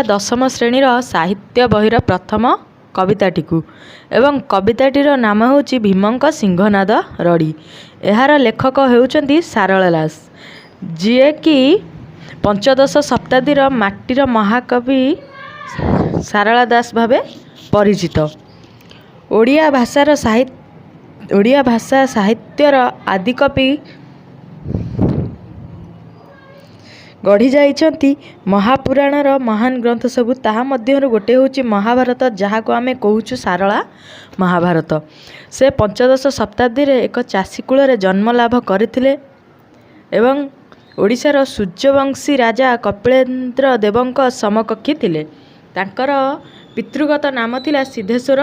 दशम श्रेणीर साहित्य बहीर प्रथम कविताटी एवं कविताटीर नाम हूँ भीमंक सिंहनाद रड़ी। यार लेखक होउचंती सारला दास, जी कि पंचदश शताब्दीर माटीर महाकवि सारला दास भावे परिचित। ओडिया भाषा साहित्यर आदिकवि गढ़ी जाइछंती महापुराणर महान ग्रंथ सबू। ताहा मध्यरु गोटे होची महाभारत, जहाँ को आमे कहूछु सारला महाभारत। से पंचदश शताब्दी रे एक चाषी कूल जन्म लाभ करथिले एवं ओडिशार सूर्यवंशी राजा कपिलेन्द्र देवंक समकक्षी थिले। तांकर पितृगत नाम थिला सिद्धेश्वर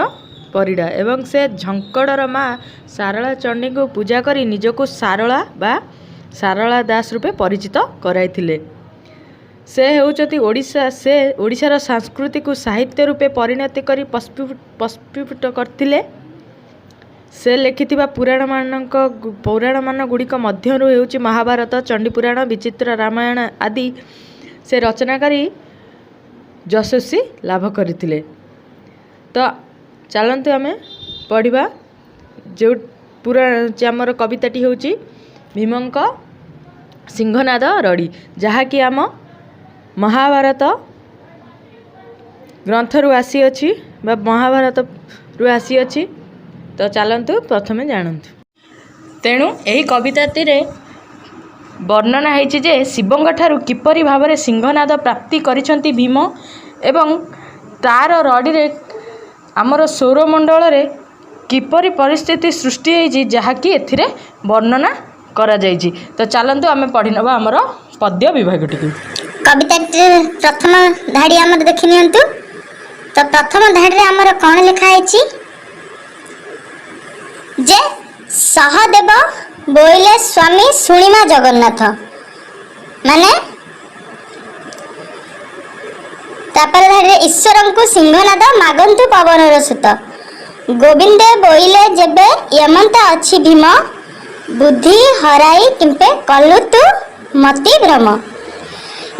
परिडा एवं से झंकड़र माँ सारला चंडी को पूजा करी निजको सारला बा सारला दास रूपे परिचित कराइथिले। से हेउचती ओडिशार संस्कृति को साहित्य रूपे परिणति करी प्रस्फुट करथिले। से लिखिथिबा पुराण मान गुड़िक मध्यरु हेउची महाभारत, चंडीपुराण, विचित्र रामायण आदि से रचना करी यशस्वी लाभ करथिले। तो चलते आम पढ़ा जो पुराण आमर कविताटी होची भीमंक सिंहनाद रड़ी, जहाँकि आम महाभारत ग्रंथरु आसी अछि बा महाभारत रु आसी अछि। तो चलतु प्रथमे जानतु। तेणु यही कविताटी रे वर्णना होइछि जे शिवंग ठारू किपरि भावरे सिंहनाद प्राप्ति करिसंती भीम एवं तार रड़ी रे आमर सौरमंडल रे किपरि परिस्थिति सृष्टि होइछि, जहाँकि एथिरे वर्णना करा जाइछि। तो चलतु आमे पढ़ी नबा आमर पद्य विभागटी। कविता प्रथम धाड़ी आमर देखि नियंतु। तो प्रथम धाड़ी रे आमर कोन लिखा होइछि जे सहदेव बोइले स्वामी सुनिमा जगन्नाथ, माने तापर धारे ईश्वर को सिंहनाद मागंतु पवनर सुत, गोविंदे बोइले जेबे यमंत अछि भीम, बुद्धि हराई किंपे कलु तु मति भ्रम,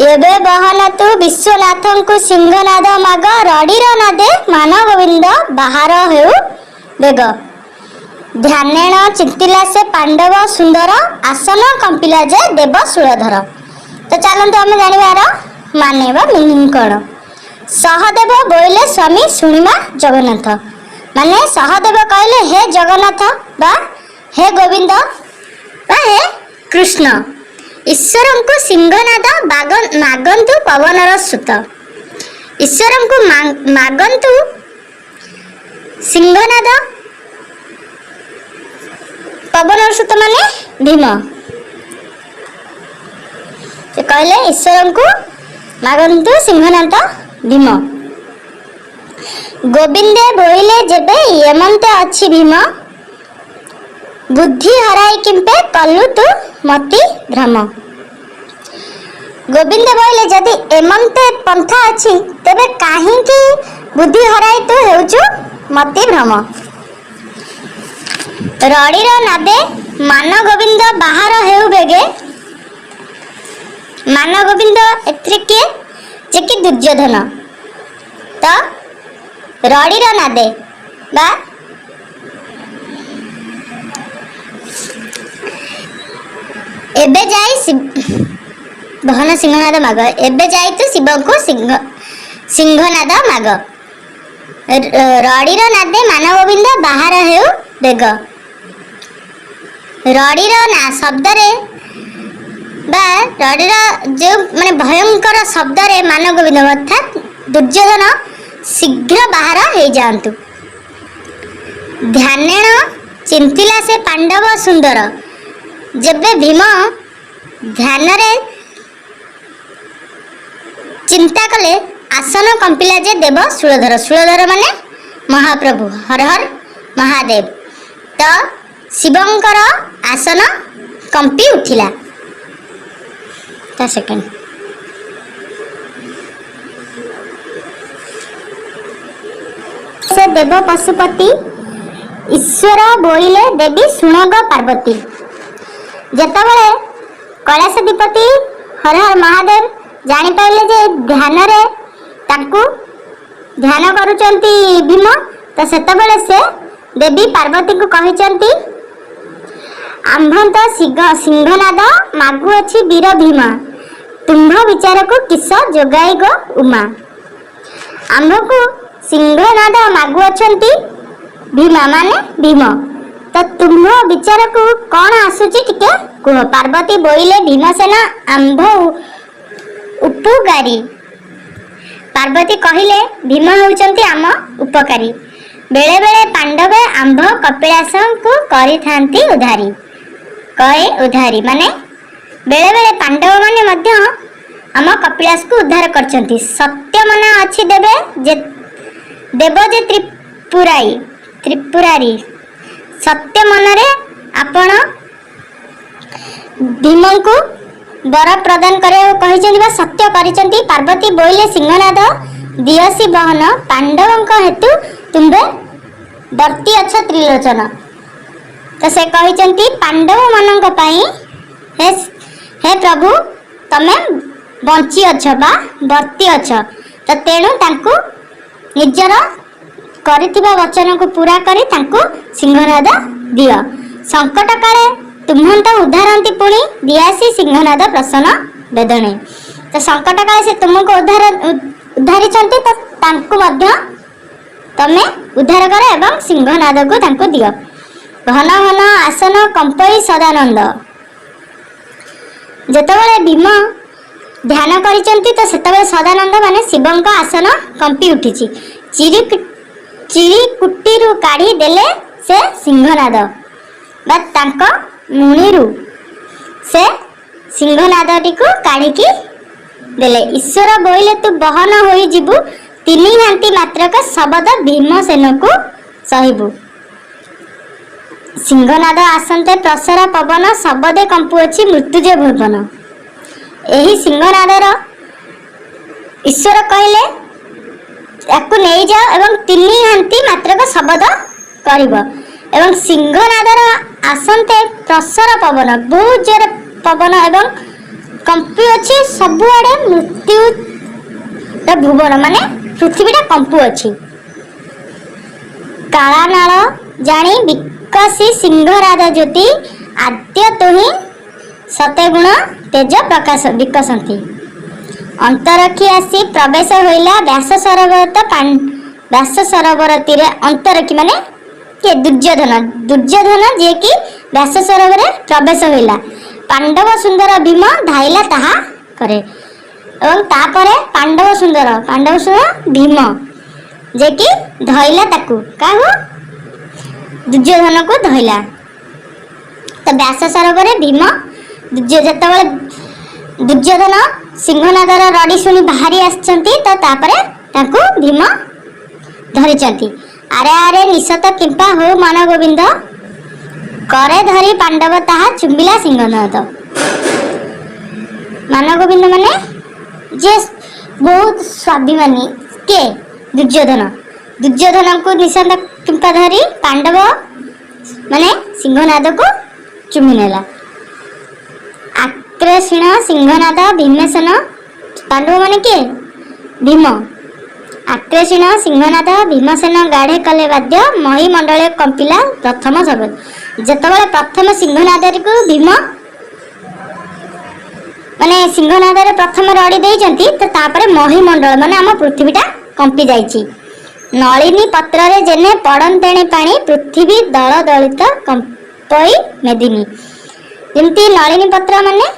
एबे बहन तु विश्वनाथ को सिंहनाद माग, रड़ीर नादे मान गोविंद बाहर हेउ बेग, ध्यानेण चिंतिला से पांडव सुंदर, आसन कंपिला जे देव सुरधर। तो चलते आम जानिबार माने बा मीनिंग कौन। सहदेव बोइले स्वामी सुनिमा जगन्नाथ, माने सहदेव कहले हे जगन्नाथ बा हे गोविंद बा हे कृष्ण, ईश्वर को सिंहनाद मागंतु पवनर सुत, ईश्वर को मागंतु सिंहनाद पवनर सुत माने भीम। से कहले ईश्वर को मागंतु सिंहनाद भीम, गोविंदे बोइले जेबे यमंते अछि भीम, बुद्धि हराई किंपे कलु तु मति भ्रम। गोविंद बोइले जदि एमंते पंथा अछि तेबे काहेकि बुद्धि हराई तु हेउचु मति भ्रम। रड़ीर नादे मान गोविंद बाहर हेउ बेगे, मान गोविंद एत्रे के जे कि दुर्योधन। तो रड़ीर नादे बा एबे जाई बहन सिंहनाद माग, एबे जाई तो शिव को सिंहनाद माग, रड़ीर नादे मान गोविंद बाहर हेउ बेग। रड़ीर ना शब्द रे बा रड़ीर जो माने भयंकर शब्द रे मान गोविंद अर्थात दुर्योधन शीघ्र बाहर हो जातु। ध्यानेण चिंतिला से पांडव सुंदर, जेबे भीम ध्यान रे चिंता कले आसन कंपिला जे देव सुरधर, सुरधर माने महाप्रभु हर हर महादेव। तो शिवंकर आसन कंपी उठिला। सेकेंड से देव पशुपति, ईश्वर बोइले देवी सुणग पार्वती। जेतबेले कैलाशधिपति हर हर महादेव जानी पाइले जे ध्यान रे ତାଙ୍କୁ ଧ୍ୟାନ କରୁଛନ୍ତି ଭୀମ। ତ ସେତେବେଳେ ସେ ଦେବୀ ପାର୍ବତୀଙ୍କୁ କହିଛନ୍ତି, ଆମ୍ଭନ୍ତ ସିଂହନାଦ ମାଗୁଅଛି ବୀର ଭୀମ, ତୁମ୍ଭ ବିଚାରକୁ କିସ ଯୋଗାଇ ଗୋ ଉମା। ଆମ୍ଭକୁ ସିଂହନାଦ ମାଗୁଅଛନ୍ତି ଭୀମା ମାନେ ଭୀମ, ତ ତୁମ୍ଭ ବିଚାରକୁ କ'ଣ ଆସୁଛି ଟିକେ କୁହ। ପାର୍ବତୀ ବୋଇଲେ, ଭୀମସେନ ଆମ୍ଭ ଉପକାରୀ। ପାର୍ବତୀ କହିଲେ, ଭୀମ ହେଉଛନ୍ତି ଆମ ଉପକାରୀ। ବେଳେ ବେଳେ ପାଣ୍ଡବ ଆମ୍ଭ କପିଳାସଙ୍କୁ କରିଥାନ୍ତି ଉଦ୍ଧାରୀ। କହେ ଉଦ୍ଧାରୀ ମାନେ ବେଳେ ବେଳେ ପାଣ୍ଡବ ମାନେ ମଧ୍ୟ ଆମ କପିଳାସକୁ ଉଦ୍ଧାର କରିଛନ୍ତି। ସତ୍ୟ ମନା ଅଛି ଦେବ ଯେ ତ୍ରିପୁରାରୀ। ସତ୍ୟ ମନରେ ଆପଣ ଭୀମଙ୍କୁ ବର ପ୍ରଦାନ କରିବାକୁ କହିଛନ୍ତି ବା ସତ୍ୟ କରିଛନ୍ତି। ପାର୍ବତୀ ବୋଇଲେ, ସିଂହନାଦ ଦିଅସି ବହନ, ପାଣ୍ଡବଙ୍କ ହେତୁ ତୁମ୍ଭେ ବର୍ତ୍ତି ଅଛ ତ୍ରିଲୋଚନ। ତ ସେ କହିଛନ୍ତି ପାଣ୍ଡବ ମାନଙ୍କ ପାଇଁ ହେ ପ୍ରଭୁ ତମେ ବଞ୍ଚି ଅଛ ବା ବର୍ତ୍ତି ଅଛ। ତ ତେଣୁ ତାଙ୍କୁ ନିଜର କରିଥିବା ବଚନକୁ ପୁରା କରି ତାଙ୍କୁ ସିଂହନାଦ ଦିଅ। ସଙ୍କଟ କାଳେ ତୁମ୍ଭନ୍ତ ଉଦ୍ଧାରନ୍ତି ପୁଣି, ଦିଆସି ସିଂହନାଦ ପ୍ରସନ୍ନ ବେଦଣେ। ତ ସଙ୍କଟ କାଳେ ସେ ତୁମକୁ ଉଦ୍ଧାରିଛନ୍ତି, ତ ତାଙ୍କୁ ମଧ୍ୟ ତମେ ଉଦ୍ଧାର କର ଏବଂ ସିଂହନାଦକୁ ତାଙ୍କୁ ଦିଅ। ଘନ ଘନ ଆସନ କମ୍ପଇ ସଦାନନ୍ଦ। ଯେତେବେଳେ ଭୀମ ଧ୍ୟାନ କରିଛନ୍ତି ତ ସେତେବେଳେ ସଦାନନ୍ଦ ମାନେ ଶିବଙ୍କ ଆସନ କମ୍ପି ଉଠିଛି। ଚିରି କୁଟିରୁ କାଢି ଦେଲେ ସେ ସିଂହନାଦ ବା ତାଙ୍କ ମୁଣିରୁ ସେ ସିଂହନାଦଟିକୁ କାଢିକି ଦେଲେ। ଈଶ୍ୱର ବୋଇଲେ, ତୁ ବହନ ହୋଇ ଯିବୁ, ତିନି ଘାଣ୍ଟି ମାତ୍ରକ ଶବଦ ଭୀମସେନକୁ ସହିବୁ। ସିଂହନାଦ ଆସନ୍ତେ ପ୍ରସର ପବନ, ଶବଦେ କମ୍ପୁଅଛି ମୃତ୍ୟୁଜୟ ଭୁବନ। ଏହି ସିଂହନାଦର ଈଶ୍ୱର କହିଲେ, ୟାକୁ ନେଇଯାଅ ଏବଂ ତିନି ଘାଣ୍ଟି ମାତ୍ରକ ଶବଦ କରିବ। ଏବଂ ସିଂହନାଦର ଆସନ୍ତେ ପ୍ରସର ପବନ, ବହୁତ ଜୋରେ ପବନ ଏବଂ କମ୍ପୁଅଛି ସବୁଆଡ଼େ ମୃତ୍ୟୁର ଭୁବନ ମାନେ ପୃଥିବୀଟା କମ୍ପୁଅଛି। କାଳାନାଳ ଜାଣି ବିକଶି ସିଂହରାଜ ଜ୍ୟୋତି, ଆଦ୍ୟ ତୁହିଁ ସତେ ଗୁଣ ତେଜ ପ୍ରକାଶ ବିକଶନ୍ତି। ଅନ୍ତରକ୍ଷୀ ଆସି ପ୍ରବେଶ ହୋଇଲା ବ୍ୟାସ ସରୋବର ତୀରେ। ଅନ୍ତରକ୍ଷୀ ମାନେ କିଏ? ଦୁର୍ଯ୍ୟୋଧନ ଯିଏକି ବ୍ୟାସ ସରୋବରରେ ପ୍ରବେଶ ହୋଇଲା। ପାଣ୍ଡବ ସୁନ୍ଦର ଭୀମ ଧାଇଲା ତାହା କରେ। ଏବଂ ତାପରେ ପାଣ୍ଡବ ସୁନ୍ଦର ଭୀମ ଯିଏକି ଧଇଲା ତାକୁ, କାହାକୁ? ଦୁର୍ଯ୍ୟୋଧନକୁ ଧଇଲା। ତ ବ୍ୟାସ ସରୋବରରେ ଭୀମ ଯେତେବେଳେ ଦୁର୍ଯ୍ୟୋଧନ ସିଂହନାଦର ରଡ଼ି ଶୁଣି ବାହାରି ଆସିଛନ୍ତି, ତ ତାପରେ ତାଙ୍କୁ ଭୀମ ଧରିଛନ୍ତି। ଆରେ ଆରେ ନିଶତ କିମ୍ପା ହଉ ମନ ଗୋବିନ୍ଦ, करे धरी पांडव ताहा चुंबिला सिंहनाद। मान गोविंद माने जे बहुत स्वाभिमानी के दुर्योधन को निशान किंपा धरी पांडव माने सिंहनाद को चुमी नेला। आक्रेषण सिंहनाद भीमसेन पांडव माने के भीम। आक्रेषण सिंहनाद भीमसेन गाढ़े कले वाद्य महीमंडले कंपिला प्रथम शब्द। जेतबेले प्रथम सिंहनाद को भीम माने सिंहनाद प्रथम रड़ी देइचंती तो तापरे महीमंडल माने आम पृथ्वीटा कंपी जाइछि। नलिनी पत्र रे जेने पड़न तेणे पानी पृथ्वी दल दलित कंपई मेदिनी। जेमती नलिनी पत्र माने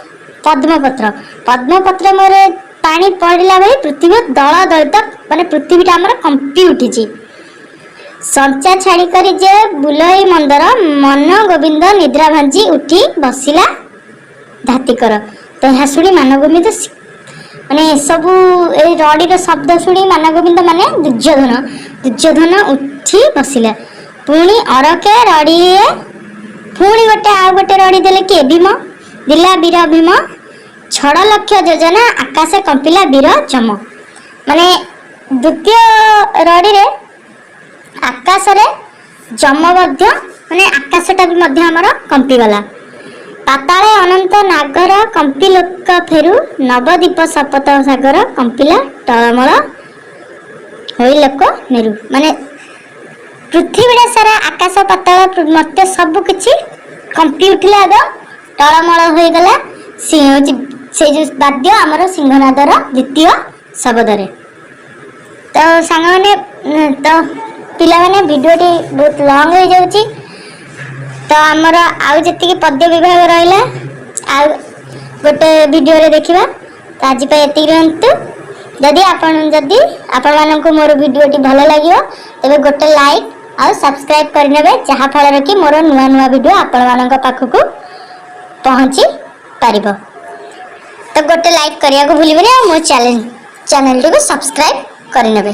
पद्मपत्र मोरे पानी पड़िला बेले पृथ्वी दल दलित माने पृथ्वीटा हमर कंपी उठिछि। संचा छाड़ी करी जे बुलई मंदर मन गोविंद निद्रा भांजी उठी बसिला धातिकर। तो यह शुणी मान गोविंद माने सबू ए रड़ी शब्द शुणी मान गोविंद माने दुर्योधन उठी बसिला। पुणी अरके रड़ी पुणी गोटे आ गोटे रड़ी देले के भीम दिला वीर भीम। छड़ लक्ष्य योजना आकाश कंपिला वीर चम। माने द्वितीय रड़ी रे आकाश रे जम मध्य माने आकाशटा भी मध्य हमर कंपी गला। पाताले अनंत नागर कंपी लोक फेरु नवदीप सपत सागर कंपिला टळमळ ହୋଇ ଲୋକ ମେରୁ ମାନେ ପୃଥିବୀଟା ସାରା ଆକାଶ ପାତାଳ ମର୍ତ୍ତ୍ୟ ସବୁ କିଛି କମ୍ପି ଉଠିଲା ଆଗ ଟଳମଳ ହୋଇଗଲା ସେ ଯେଉଁ ବାଦ୍ୟ ଆମର ସିଂହନାଦର ଦ୍ୱିତୀୟ ଶବଦରେ। ତ ସାଙ୍ଗମାନେ ତ ପିଲାମାନେ ଭିଡ଼ିଓଟି ବହୁତ ଲଙ୍ଗ ହୋଇଯାଉଛି। ତ ଆମର ଆଉ ଯେତିକି ପଦ୍ୟ ବିଭାଗ ରହିଲା ଆଉ ଗୋଟେ ଭିଡ଼ିଓରେ ଦେଖିବା। ତ ଆଜି ପାଇଁ ଏତିକି ରୁହନ୍ତୁ। ଯଦି ଆପଣମାନଙ୍କୁ ମୋର ଭିଡ଼ିଓଟି ଭଲ ଲାଗିବ ତେବେ ଗୋଟେ ଲାଇକ୍ ଆଉ ସବସ୍କ୍ରାଇବ୍ କରିନେବେ, ଯାହାଫଳରେ କି ମୋର ନୂଆ ନୂଆ ଭିଡ଼ିଓ ଆପଣମାନଙ୍କ ପାଖକୁ ପହଞ୍ଚି ପାରିବ। ତ ଗୋଟେ ଲାଇକ୍ କରିବାକୁ ଭୁଲିବେନି ଆଉ ମୋ ଚ୍ୟାନେଲଟିକୁ ସବସ୍କ୍ରାଇବ୍ କରିନେବେ।